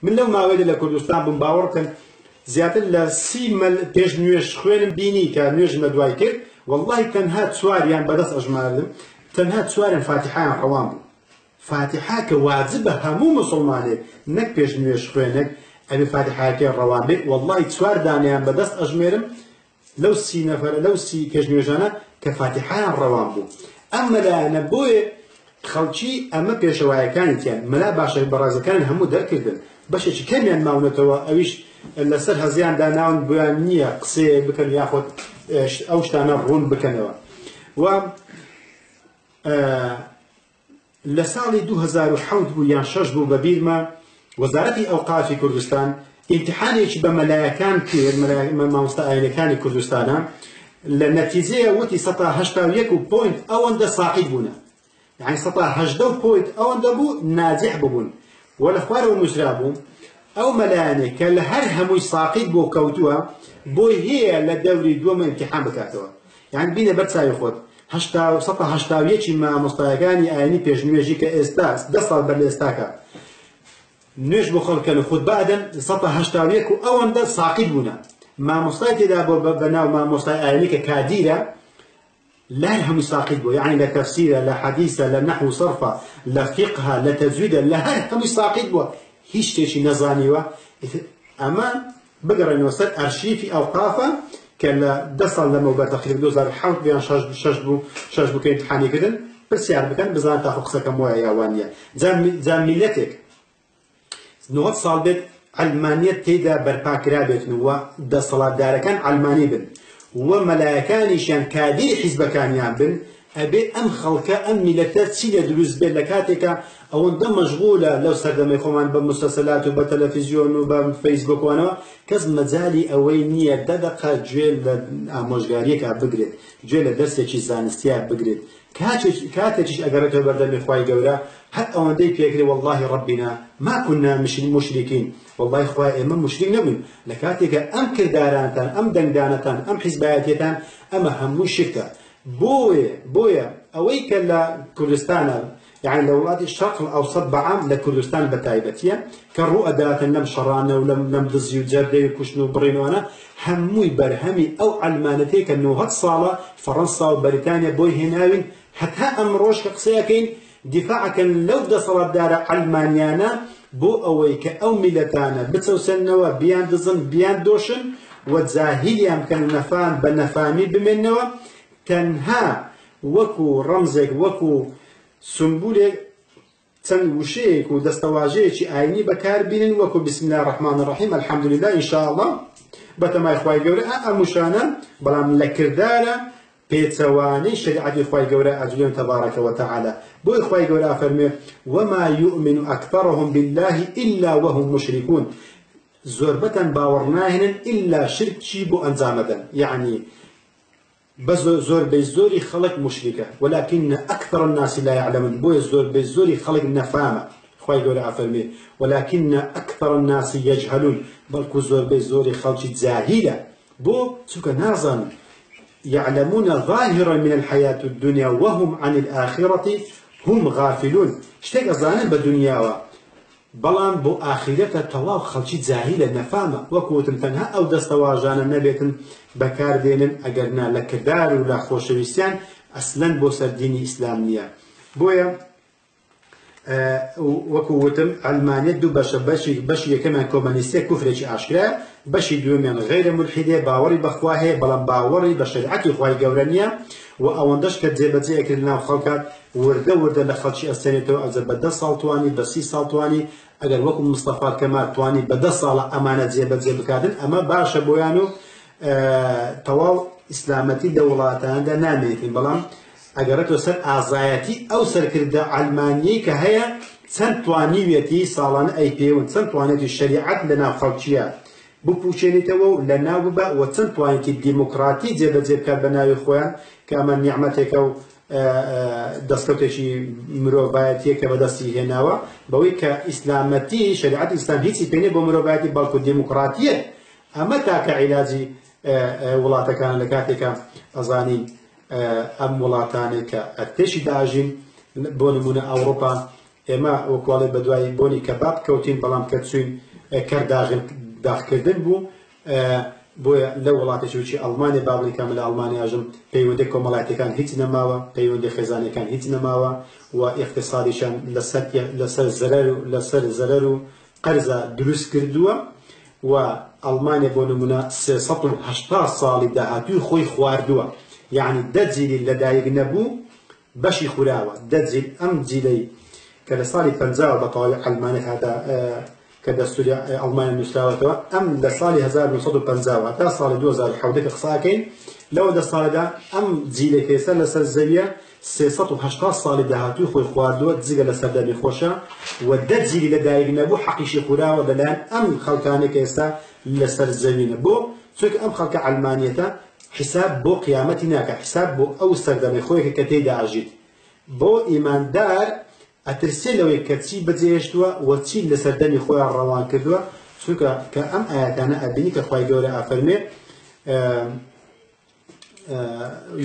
من لو ما ولد لكردستان بن باوركن زيادة لسيمل بيج نيوش خوين بيني كنيوش مدواي كر والله تنها تسوار يعني بدس أجمالهم تنها تسوار فاتحة حوام فاتحة كواجبة همو مسلمانه نك بيج نيوش خوينك أبي فاتحة كالروابع والله تسوار دانيان بدس أجمالهم لو سي نفر لو سي بيج نيوشانا كفاتحة الروام بو أما لا نبوي خلشي أما بيشواي كانت يعني ملا باشا برازة كان همو دركدن باش كم يعني ماونتوا أويش لسر هزيان داناون بيانية قصي بكن ياخد أوش تانا رون بكنوا و لسالي 2007 بو يعني شش بو ببيرما وزارة أوقاف كردستان امتحاني بملايكان كثير ما مستعين كان كردستان لنتيجة وتي سطا هشتا ويكو بوينت أو ده صاعد بونا يعني سطا هشتا بوينت أو ده بو ناجح بون ولا خوار ومجرابو أو ملاني كان هر هموي صاعد بو كوتوها بو هي للدوري دوما امتحان بكاتوا يعني بينا برتسا يخوت هشتا سطا هشتا ويكي ما مستعيني آيني بيجنويجي كإستاس دصل بالإستاكا نوش بخل كانوا خد بعدا سطا هشتاويكو أو أن ده صاعد بونا ما مصطلح ده بناو ما مصطلح آليك كاديرة لا هم صاعد بو يعني لا تفسير لا حديث لا نحو صرفة لا فقه لا تزويد لا هر هم صاعد بو هيش تشي نظانيوا أما بقرا نوصل أرشيفي أوقافه كلا دصل لما بتخيل دوزار حاول بيان شاش بو كين حاني كدن بس يعني بكن بزان تاخذ خسك موعي يوانية زام ملتك نوع صالبت علمانية تيدا برباكرابت نوا دا صلاة داركان علماني بن وملاكاني شان كادير حزب كان يابن أبي أم خلقا أم ملتات سيلة دروز بين لكاتك أو أن مشغولة لو استخدم يخوان بمسلسلات وبتلفزيون وبفيسبوك وانا كز مزالي أوينية ددقة جيل مشغاريك بقرد جيل درسة زانستيا بقرد كاتش أقرأته بردم إخوائي قولا حتى أن دي بيقري والله ربنا ما كنا مشركين والله إخوائي من مشرك نبن لكاتك أم كردارانتان أم دندانتان أم حزباتيتان أما هم شركة بويا أويك لكردستان يعني لو هذه الشرق الأوسط بعام لكردستان بتايبتيا كالرؤى دات لم شرانا ولم دزيو جردي وكشنو برينوانا هموي برهمي أو علمانتيك أنه هاد صالة فرنسا وبريطانيا بوي هناوين حتى أمروش كقصيكين دفاعك لو دصل دار علمانيانا بو أويك أو ملتانا بتسوسنوا بيان دزن بيان دوشن وتزاهيليا كان نفان بنفامي بمنوا تنها وكو رمزك وكو سنبولك تنوشيك ودستواجيك آيني بكار بين وكو بسم الله الرحمن الرحيم الحمد لله إن شاء الله بتما إخوائي قوري أمشانا بلام لكردارة بيتواني شريعة إخوائي قوري أجلون تبارك وتعالى بو إخوائي قوري أفرمي وما يؤمن أكثرهم بالله إلا وهم مشركون زربة باورناهن إلا شرك شيبو أنزامدا يعني بس زور بيزوري خلق مشركة ولكن أكثر الناس لا يعلمون بو زور بيزوري خلق نفامة خوي يقول أفرمي ولكن أكثر الناس يجهلون بل زور بيزوري خلق جاهلة بو سوك نازن يعلمون ظاهرا من الحياة الدنيا وهم عن الآخرة هم غافلون اشتاق أظانا بدنيا بلان بو آخرته تواو خلشي جاهلة نفامة وكوتم تنها أو دستواجانا نبيتن بكار دينن أقرنا لكدار ولا خوشويستان أصلا بو سرديني إسلامية بويا وكوتم علمانية دو باشي كمان كومانيستية كفريش عشرة باشي دومين غير ملحدة باوري بخواهي بلان باوري بشريعتي خواهي قورانية وأوندش كتزيبتي أكلنا وخلقات ورده لخلشي أستانيتو أو بدا سالتواني بسي سالتواني أجر وكم مصطفى الكمال تواني بدا صالة أمانة زي بكادن أما باشا بويانو تواو إسلامتي دولاتان دا ناميتين بلام أجرتو سر أعزايتي أو سر كردا علمانيي كهيا سن توانيويتي صالان أي بيون سن توانيتي الشريعة لنا خلشيات بوشيني تو لنا وبا وسن توانيتي الديمقراطي زي بكاد بناوي خوان كأمان نعمتك أو دەستکەوتێکی مرۆڤایەتیە کە بەدەستی هێناوە بەوەی کە ئیسلامەتی شریعەتی ئیسلام هیچی پێ نییە بۆ مرۆڤایەتی بەڵکو دیموکراتیە ئەمە تاکە عیلاجی وڵاتەکان لە کاتێکە ئەزانی ئەم وڵاتانێک کە ئەرتێشی داژین بۆ نمونە ئەوروپا ئێمە وەکواڵێ بەدوای بۆنی کەباب کەوتین بەڵام کە چوین کەرداغکردن بوو بۆیە لە وڵاتێکی ئەڵمانیا باڵی کامل لە ئەڵمانیاژم پەیوەندی کۆمەڵایەتەکان هیچ نەماوە پەیوەندی خێزانەکان هیچ نەماوە و اقتصادیشان لەسەر زەرەر و قەرزە دروست کردووە و ئەڵمانیا بۆ نمونە 380 ساڵی داهاتووی خۆی خواردووە یعنی 10 جیلی لەدایک نەبوو بەشی خوراوە 10 جیل ئەم جیلەی کە لە ساڵی 50 بەتەواوی ئەڵمانیا هاتا کە دەستوری ئەڵمانیا نووسراوەتەوە ئەم لە ساڵی 1950 تا ساڵی 2017 کە قساکەین لەوە دە ساڵدا ئەم جیلێکی ئێستا لەسەر زەویە 380 ساڵی داهاتووی خۆی خواردووە جگە لە سەردەمی خۆشە و 10 جیلی لەدایک نەبوو حەقیشی خوراوە لەلایەن ئەم خەڵکانێک کە ئێستا لەسەر زەوینە بۆ چونکە ئەم خەڵکە ئەڵمانیەتە حساب بۆ قیامەتی ناکە حساب بۆ ئەو سەردەمی خۆیەکە کە تێیدا ئاژیت بۆ ئیماندار ئەترسێ لەوەی کە چی بەجێهێشتووە و چی لە سەردەمی خۆیان ڕەوان کردووە چونکە کە ئەم ئاەتانە ئەبینی کە خوای گەورە ئەفەرمێ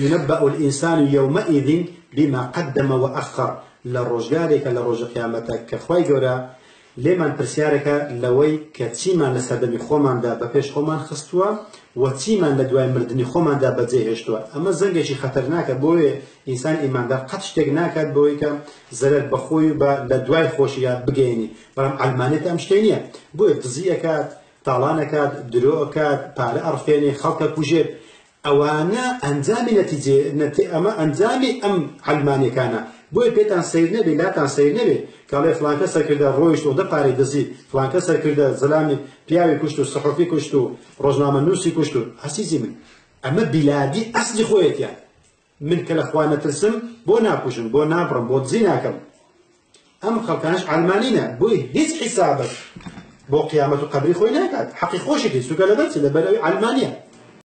ينبأ الإنسان يومئذ بما قدم وأخر للرجالك لرج قيامتك كخواي جورا لمن برسيارك لوي كتيمان لسردمي خومان دا بپیش خومان خستوا و تيمان لدواي مردني خومان دا بجيهشتوا اما زنگشي خطرناك بوي انسان ايمان دا قد شتگناك بوي كا زرر بخوي با لدواي خوشيا بگيني برام علمانيت امشتينيه بوي تزيكات طالانكات دروكات پار ارفيني خلق بوجيت اوانا انزامي نتيجه اما انزامي ام علماني كان بوی پیتان سیر نبی لاتان سیر نبی کاله فلان کس کرده رویش و دپاری دزی فلان کس کرده زلامی پیاوی کشتو صحفی کشتو روزنامه نوسی کشتو حسیزی من اما بلادی اصلی خویت یا من کل اخوانه ترسم بو ناکوشم بو نابرم بو دزی ناکم ام خلقانش علمانینا بوی هیچ حسابك بو قیامت و قبری خوی ناکد حقی خوشی که سوکا لبرسی لبروی علمانیه